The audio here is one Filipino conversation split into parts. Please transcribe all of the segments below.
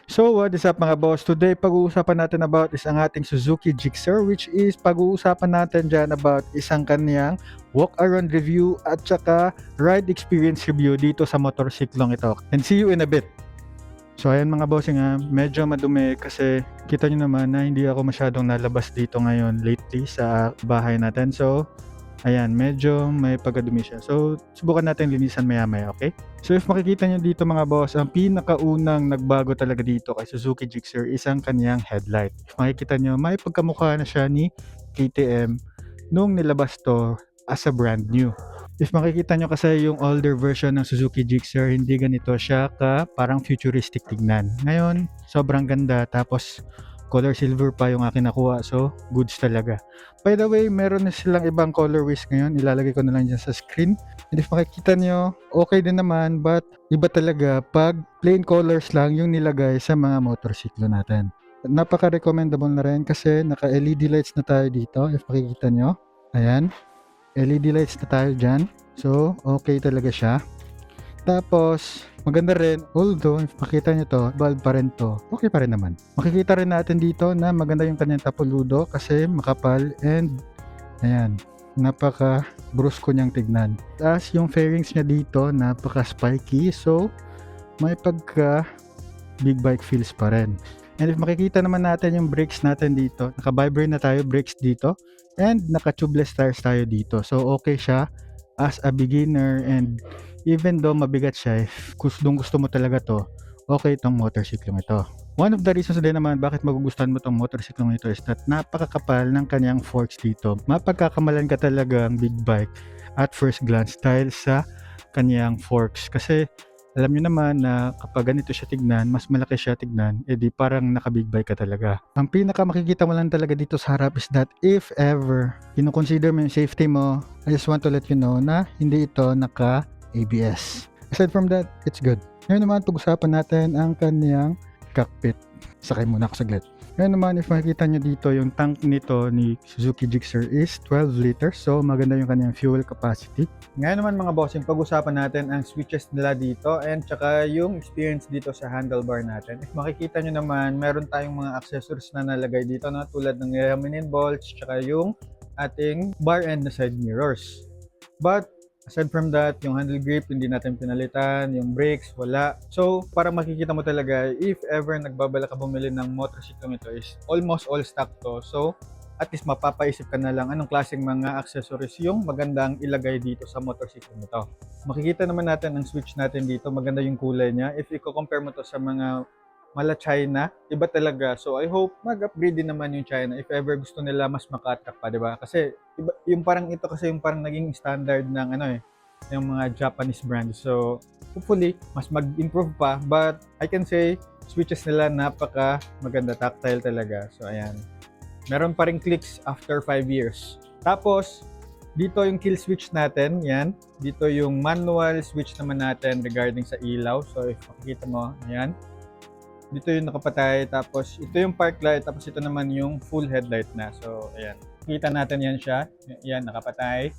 So what is up mga boss? Today pag-uusapan natin about is ang ating Suzuki Gixxer, which is pag-uusapan natin dyan about isang kanyang walk around review at saka ride experience review dito sa motorsiklong ito. And see you in a bit. So ayan mga bossing medyo madumi kasi kita nyo naman na hindi ako masyadong nalabas dito ngayon lately sa bahay natin. So ayan, medyo may pagkadumi siya. So, subukan natin linisan maya-maya, okay? So, if makikita nyo dito mga boss, ang pinakaunang nagbago talaga dito kay Suzuki Gixxer is ang kanyang headlight. If makikita nyo, may pagkamukha na siya ni KTM nung nilabas to as a brand new. If makikita nyo kasi yung older version ng Suzuki Gixxer, hindi ganito siya ka parang futuristic tignan. Ngayon, sobrang ganda. Tapos, color silver pa yung akin nakuha. So, goods talaga. By the way, meron na silang ibang colorways ngayon. Ilalagay ko na lang dyan sa screen. And if makikita nyo, okay din naman. But iba talaga pag plain colors lang yung nilagay sa mga motorsiklo natin. Napaka-recommendable na rin kasi naka-LED lights na tayo dito. If makikita nyo. Ayan. LED lights na tayo dyan. So, okay talaga siya. Tapos, maganda rin, although if makita nyo to, bulb pa rin to, okay pa rin naman. Makikita rin natin dito na maganda yung kanyang tapuludo kasi makapal and ayan, napaka brusko niyang tignan. Tapos yung fairings niya dito, napaka spiky, so may pagka big bike feels pa rin. And if makikita naman natin yung brakes natin dito, naka-vibrate na tayo brakes dito and naka-tubeless tires tayo dito. So okay siya as a beginner and even though mabigat siya, if gusto mo talaga to, okay itong motorsiklong ito. One of the reasons din naman bakit magugustuhan mo itong motorsiklong ito is that napakakapal ng kanyang forks dito. Mapagkakamalan ka talaga ang big bike at first glance dahil sa kanyang forks. Kasi alam nyo naman na kapag ganito siya tignan, mas malaki siya tignan, edi parang naka-big bike ka talaga. Ang pinaka makikita mo lang talaga dito sa harap is that if ever kino-consider mo yung safety mo, I just want to let you know na hindi ito naka-ABS. Aside from that, it's good. Ngayon naman, pag-usapan natin ang kaniyang cockpit. Sakay muna ako saglit. Ngayon naman, if makikita nyo dito, yung tank nito ni Suzuki Gixxer is 12 liters. So, maganda yung kanyang fuel capacity. Ngayon naman mga boss, yung pag-usapan natin ang switches nila dito and tsaka yung experience dito sa handlebar natin. If makikita nyo naman, meron tayong mga accessories na nalagay dito na tulad ng Yamanin bolts tsaka yung ating bar end na side mirrors. But aside from that, yung handle grip, hindi natin pinalitan, yung brakes, wala. So, para makikita mo talaga, if ever nagbabala ka bumili ng motorcycle ito is almost all stock to. So, at least mapapaisip ka na lang anong klaseng mga accessories yung magandang ilagay dito sa motorcycle nito. Makikita naman natin ang switch natin dito, maganda yung kulay niya. If i-compare mo to sa mga mala China, iba talaga. So I hope mag-upgrade din naman yung China if ever gusto nila mas maka-attract pa, 'di ba? Kasi iba, yung parang ito kasi yung parang naging standard ng yung mga Japanese brands. So hopefully mas mag-improve pa, but I can say switches nila napaka maganda, tactile talaga. So ayan. Meron pa ring clicks after 5 years. Tapos dito yung kill switch natin, yan. Dito yung manual switch naman natin regarding sa ilaw. So if makikita mo, yan. Dito yung nakapatay, tapos ito yung park light, tapos ito naman yung full headlight na. So, ayan. Kita natin yan siya. Yan, nakapatay.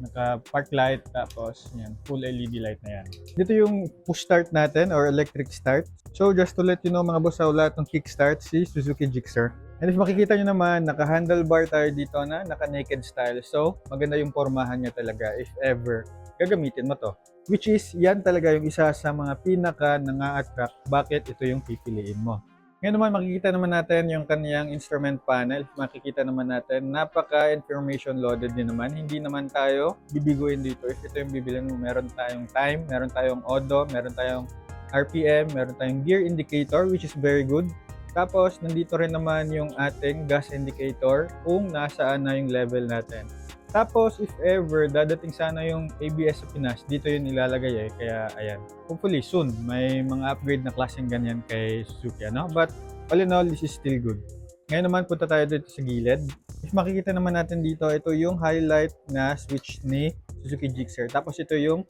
Naka-park light, tapos yan, full LED light na yan. Dito yung push start natin or electric start. So, just to let you know mga boss, wala itong kickstart si Suzuki Gixxer. And if makikita nyo naman, naka-handlebar tayo dito na naka-naked style. So, maganda yung pormahan niya talaga if ever gagamitin mo to. Which is, yan talaga yung isa sa mga pinaka nanga-attract bakit ito yung pipiliin mo. Ngayon naman, makikita naman natin yung kaniyang instrument panel. Makikita naman natin, napaka-information loaded din naman. Hindi naman tayo bibiguin dito. If ito yung bibilin mo, meron tayong time, meron tayong odo, meron tayong RPM, meron tayong gear indicator, which is very good. Tapos, nandito rin naman yung ating gas indicator kung nasaan na yung level natin. Tapos, if ever, dadating sana yung ABS sa Pinas, dito yun ilalagay Kaya, ayan. Hopefully, soon, may mga upgrade na klaseng ganyan kay Suzuki, But, all in all, this is still good. Ngayon naman, punta tayo dito sa gilid. If makikita naman natin dito, ito yung highlight na switch ni Suzuki Gixxer. Tapos, ito yung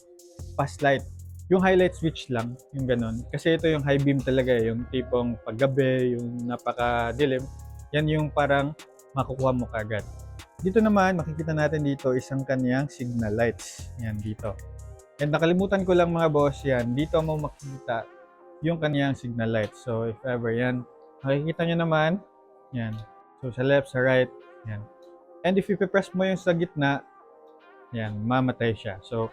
fast light. Yung highlight switch lang, yung ganun. Kasi ito yung high beam talaga yung tipong paggabi, yung napakadilim. Yan yung parang makukuha mo kagad. Dito naman, makikita natin dito isang kanyang signal lights. Yan dito. And nakalimutan ko lang mga boss yan. Dito mo makikita yung kaniyang signal light. So, if ever yan, makikita nyo naman, yan. So, sa left, sa right, yan. And if ipipress mo yung sa gitna, yan, mamatay siya. So,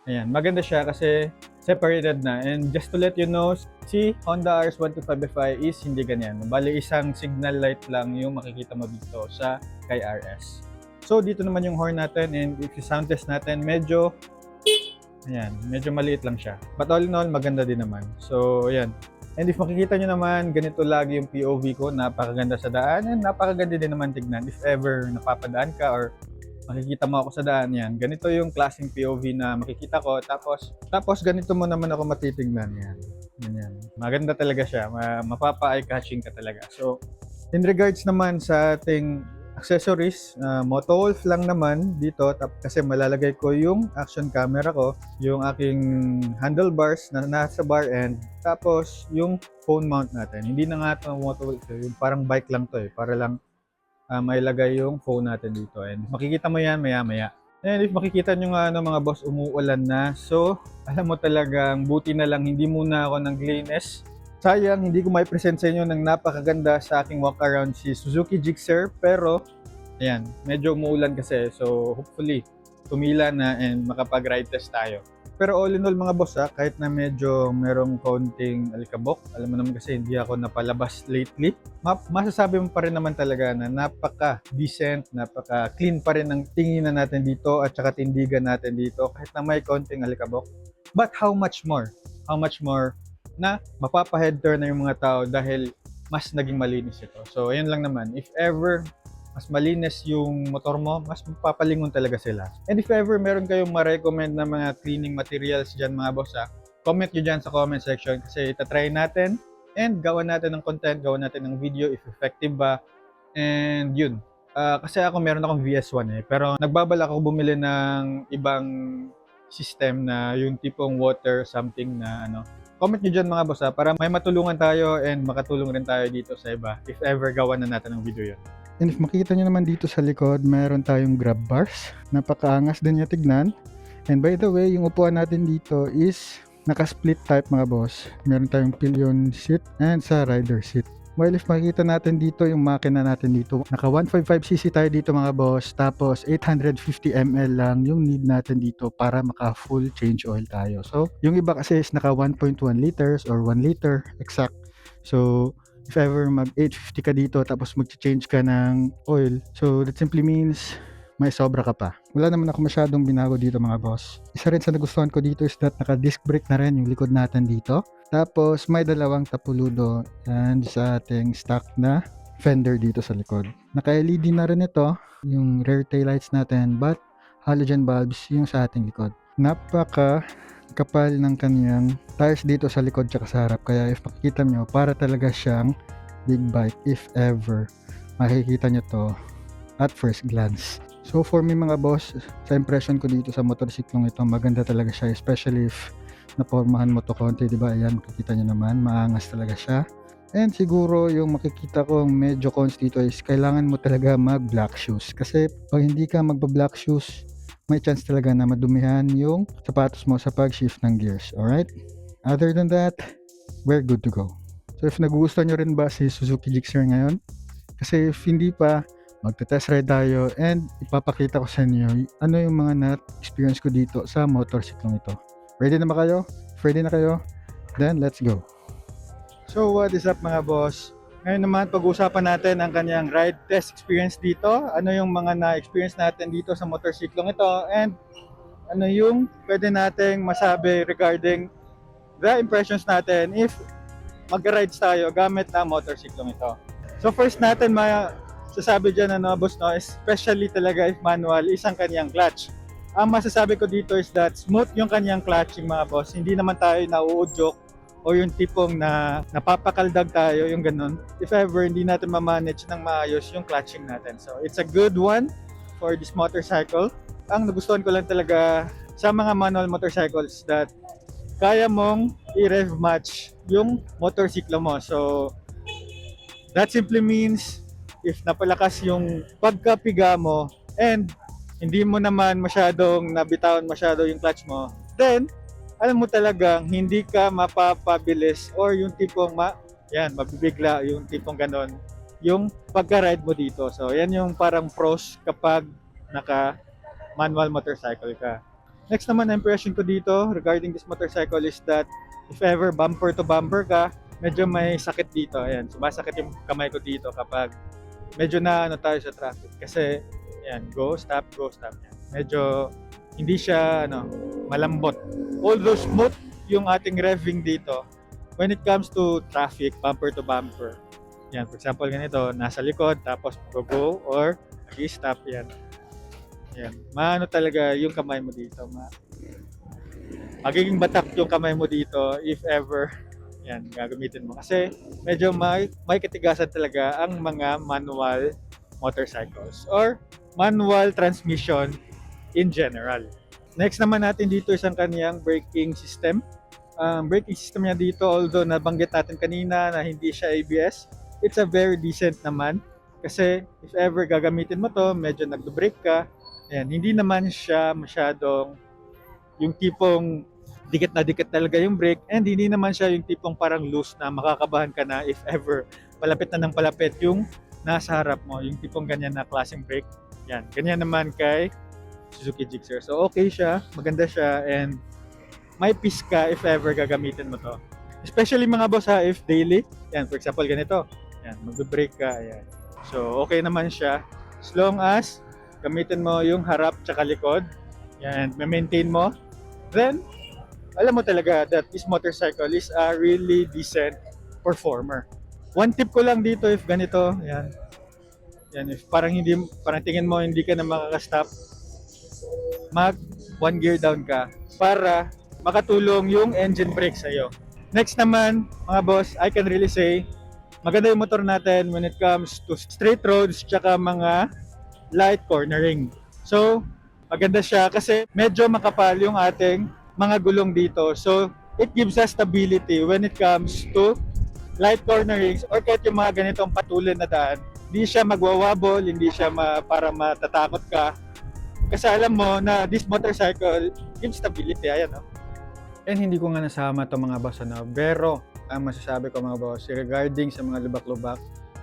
ayan, maganda siya kasi separated na. And just to let you know, si Honda RS125Fi is hindi ganyan. Bali, isang signal light lang yung makikita mo dito sa kay RS. So, dito naman yung horn natin, and if you sound test natin, medyo maliit lang siya. But all in all, maganda din naman. So, ayan. And if makikita nyo naman, ganito lagi yung POV ko, napakaganda sa daan, and napakaganda din naman tignan. If ever napapadaan ka or makikita mo ako sa daan, yan. Ganito yung klaseng POV na makikita ko. Tapos ganito mo naman ako matitignan. Yan. Ganyan. Maganda talaga siya. Mapapa-eye catching ka talaga. So, in regards naman sa ating accessories, Moto Wolf lang naman dito kasi malalagay ko yung action camera ko, yung aking handlebars na nasa bar end, tapos yung phone mount natin. Hindi na nga ito Moto Wolf, yung parang bike lang to para lang mailagay yung phone natin dito, and makikita mo yan maya maya. And if makikita nyo nga mga boss, umuulan na, so alam mo talagang buti na lang hindi muna ako ng Glanes. Sayang, hindi ko may present sa inyo ng napakaganda sa aking walk around si Suzuki Gixxer, pero ayan, medyo umuulan kasi, so hopefully tumila na and makapag-ride test tayo. Pero all in all mga boss, kahit na medyo merong konting alikabok, alam mo naman kasi hindi ako napalabas lately, masasabi mo pa rin naman talaga na napaka-decent, napaka-clean pa rin ang tinginan natin dito at saka tindigan natin dito kahit na may konting alikabok. But how much more? How much more na mapapahead turn na yung mga tao dahil mas naging malinis ito. So, ayun lang naman. If ever mas malinis yung motor mo, mas mapapalingon talaga sila. And if ever meron kayong ma-recommend na mga cleaning materials dyan mga boss, comment nyo dyan sa comment section kasi itatry natin and gawa natin ng content, gawa natin ng video if effective ba. And yun. Kasi ako meron akong VS1 pero nagbabala ako bumili ng ibang system na yung tipong water something na comment nyo dyan mga boss para may matulungan tayo and makatulong rin tayo dito sa iba if ever gawa na natin ng video yun. And if makita nyo naman dito sa likod, meron tayong grab bars. Napakaangas din niya tignan. And by the way, yung upuan natin dito is naka-split type mga boss. Meron tayong pillion seat and sa rider seat. While if makikita natin dito yung makina natin dito, naka 155cc tayo dito mga boss. Tapos 850 ml lang yung need natin dito para maka full change oil tayo. So yung iba kasi is naka 1.1 liters or 1 liter exact. So if ever mag 850 ka dito tapos mag-change ka ng oil, so that simply means may sobra ka pa. Wala naman ako masyadong binago dito mga boss. Isa rin sa nagustuhan ko dito is that naka disc brake na rin yung likod natin dito. Tapos may dalawang tapuludo and sa ating stock na fender dito sa likod. Naka LED na rin ito yung rear tail lights natin, but halogen bulbs yung sa ating likod. Napaka kapal ng kanyang tires dito sa likod tsaka sa harap, kaya if makikita nyo para talaga siyang big bike if ever makikita nyo to at first glance. So for me mga boss, sa impression ko dito sa motorsiklong ito, maganda talaga siya, especially if napormahan mo to konti, diba? Ayan, makikita nyo naman, maangas talaga siya. And siguro yung makikita ko medyo cons dito is kailangan mo talaga mag black shoes, kasi pag hindi ka magpa black shoes, may chance talaga na madumihan yung sapatos mo sa pag-shift ng gears. Alright? Other than that, we're good to go. So if nagugustuhan nyo rin ba si Suzuki Gixxer ngayon? Kasi if hindi pa, magte-test ride tayo and ipapakita ko sa inyo ano yung mga na-experience ko dito sa motorsiklong ito. Ready na ba kayo? If ready na kayo, then let's go. So what is up mga boss? Ngayon naman pag-uusapan natin ang kanyang ride test experience dito. Ano yung mga na-experience natin dito sa motorsiklong ito and ano yung pwede nating masabi regarding the impressions natin if mag-rides tayo gamit ang motorsiklong ito. So first natin masasabi dyan boss, especially talaga if manual, isang kanyang clutch. Ang masasabi ko dito is that smooth yung kanyang clutching mga boss. Hindi naman tayo nauudyok o yung tipong na napapakaldag tayo, yung ganun. If ever hindi natin ma-manage ng maayos yung clutching natin. So it's a good one for this motorcycle. Ang nagustuhan ko lang talaga sa mga manual motorcycles that kaya mong i-rev match yung motorsiklo mo. So that simply means if napalakas yung pagkapiga mo and hindi mo naman masyadong nabitawan masyado yung clutch mo, then alam mo talagang hindi ka mapapabilis or yung tipong mabibigla, yung tipong ganon, yung pagka-ride mo dito. So, yan yung parang pros kapag naka-manual motorcycle ka. Next naman na impression ko dito regarding this motorcycle is that if ever bumper to bumper ka, medyo may sakit dito. Ayan, sumasakit yung kamay ko dito kapag medyo na ano tayo sa traffic. Kasi, ayan, go, stop, go, stop. Yan. Medyo hindi siya malambot. Although smooth yung ating revving dito when it comes to traffic, bumper to bumper. Yan, for example, ganito, nasa likod, tapos go or mag-stop, yan. Yan. Maano talaga yung kamay mo dito. Magiging batak yung kamay mo dito if ever yan, gagamitin mo. Kasi medyo may katigasan talaga ang mga manual motorcycles or manual transmission in general. Next naman natin dito isang kaniyang braking system. Braking system niya dito, although nabanggit natin kanina na hindi siya ABS, it's a very decent naman. Kasi if ever gagamitin mo to, medyo nagdo-brake ka, ayan, hindi naman siya masyadong yung tipong dikit na dikit talaga yung brake, and hindi naman siya yung tipong parang loose na makakabahan ka na if ever palapit na ng palapit yung nasa harap mo, yung tipong ganyan na klaseng brake. Yan, ganyan naman kay Suzuki Gixxer. So okay siya, maganda siya, and may peace ka if ever gagamitin mo to. Especially mga boss ha, if daily, yan, for example ganito, yan, magbe-brake ka, ayan. So okay naman siya, as long as gamitin mo yung harap tsaka likod, yan, ma-maintain mo, then alam mo talaga that this motorcycle is a really decent performer. One tip ko lang dito if ganito, yan. Yan, if parang tingin mo hindi ka na makaka-stop, mag one gear down ka para makatulong yung engine brake sa iyo. Next naman, mga boss, I can really say maganda yung motor natin when it comes to straight roads tsaka mga light cornering. So, maganda siya kasi medyo makapal yung ating mga gulong dito. So, it gives us stability when it comes to light cornerings or kahit yung mga ganitong patulin na daan. Hindi siya magwawabol, hindi siya para matatakot ka. Kasi alam mo na this motorcycle gives stability. Ayan, no? And hindi ko nga nasama to mga boss, pero ang masasabi ko mga boss regarding sa mga lubak-lubak,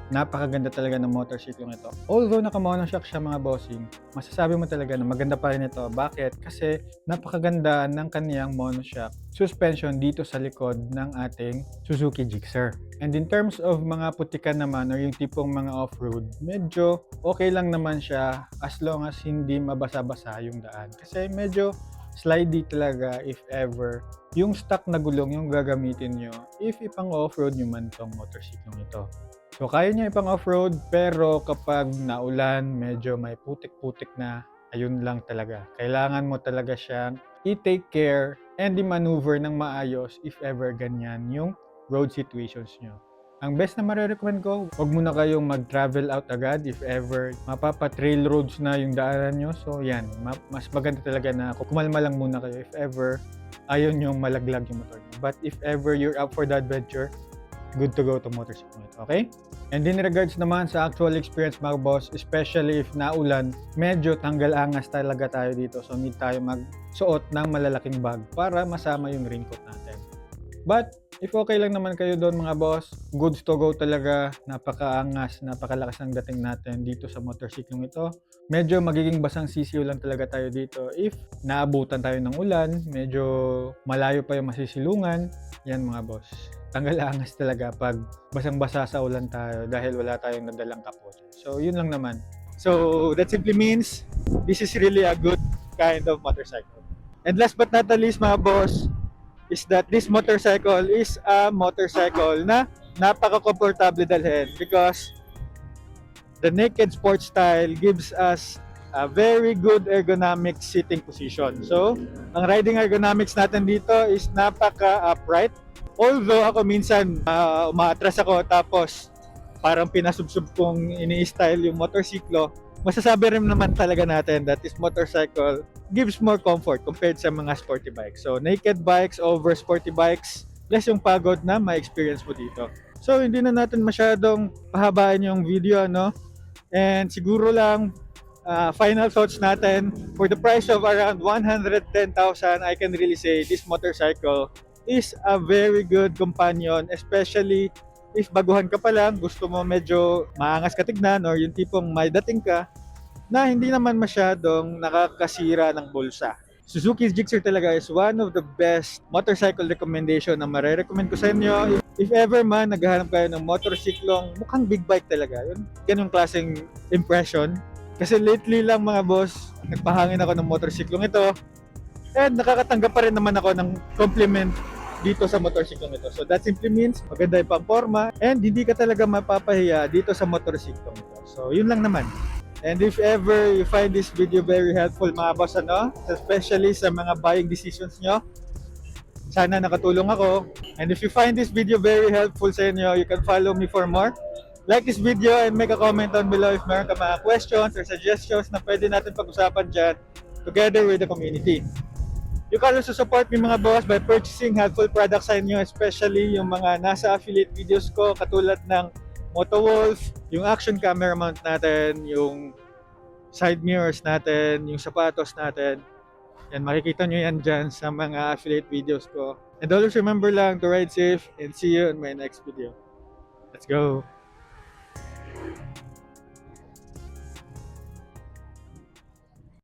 napakaganda talaga ng motorcycle ito. Although naka-monoshock siya mga bossing, masasabi mo talaga na maganda pa rin ito. Bakit? Kasi napakaganda ng kaniyang monoshock suspension dito sa likod ng ating Suzuki Gixxer. And in terms of mga putikan naman or yung tipong mga off-road, medyo okay lang naman siya as long as hindi mabasa-basa yung daan. Kasi medyo slidey talaga if ever yung stock na gulong yung gagamitin nyo if ipang off-road nyo man tong motorcycle ito. So kaya niya ipang off-road, pero kapag naulan, medyo may putik-putik na, ayun lang talaga. Kailangan mo talaga siyang i-take care and i-maneuver ng maayos if ever ganyan yung road situations nyo. Ang best na marirecommend ko, huwag muna kayong mag-travel out agad if ever mapapa-trail roads na yung daanan nyo. So yan, mas maganda talaga na kumalma lang muna kayo if ever ayaw nyo malaglag yung motor nyo. But if ever you're up for the adventure, good to go to motorcycle ito, okay? And in regards naman sa actual experience mga boss, especially if naulan, medyo tanggal angas talaga tayo dito. So need tayo magsuot ng malalaking bag para masama yung raincoat natin. But if okay lang naman kayo doon mga boss, goods to go talaga, napakaangas, napakalakas ng dating natin dito sa motorcycle ito. Medyo magiging basang sisiw lang talaga tayo dito if naabutan tayo ng ulan, medyo malayo pa yung masisilungan, yan mga boss. Tanggal angas talaga pag basang-basa sa ulan tayo dahil wala tayong nadalang kapote. So, yun lang naman. So, that simply means this is really a good kind of motorcycle. And last but not the least mga boss, is that this motorcycle is a motorcycle na napaka-komportable dalhin because the naked sport style gives us a very good ergonomic sitting position. So, ang riding ergonomics natin dito is napaka-upright. Although ako minsan umaatras ako tapos parang pinasubsub kong ini-style yung motorsiklo, masasabi rin naman talaga natin that this motorcycle gives more comfort compared sa mga sporty bikes. So naked bikes over sporty bikes, less yung pagod na ma-experience mo dito. So hindi na natin masyadong pahabain yung video, no? And siguro lang final thoughts natin. For the price of around 110,000, I can really say this motorcycle is a very good companion, especially if baguhan ka pa lang, gusto mo medyo maangas ka tignan or yung tipong may dating ka na hindi naman masyadong nakakasira ng bulsa. Suzuki Gixxer talaga is one of the best motorcycle recommendation na marerecommend ko sa inyo. If ever man naghahanap kayo ng motorsiklong mukhang big bike talaga, yun, ganyung klaseng impression. Kasi lately lang mga boss, nagpahangin ako ng motorsiklong ito and nakakatanggap pa rin naman ako ng compliment dito sa motorsiklong ito. So that simply means maganda yung pamporma and hindi ka talaga mapapahiya dito sa motorsiklong ito. So yun lang naman. And if ever you find this video very helpful mga boss, especially sa mga buying decisions nyo, sana nakatulong ako. And if you find this video very helpful sa inyo, you can follow me for more. Like this video and make a comment down below if meron ka mga questions or suggestions na pwede natin pag-usapan dyan together with the community. You can also support me mga boss by purchasing helpful products sa inyo, especially yung mga nasa affiliate videos ko katulad ng MotoWolf, yung action camera mount natin, yung side mirrors natin, yung sapatos natin. Yan, makikita nyo yan dyan sa mga affiliate videos ko. And always remember lang to ride safe and see you in my next video. Let's go!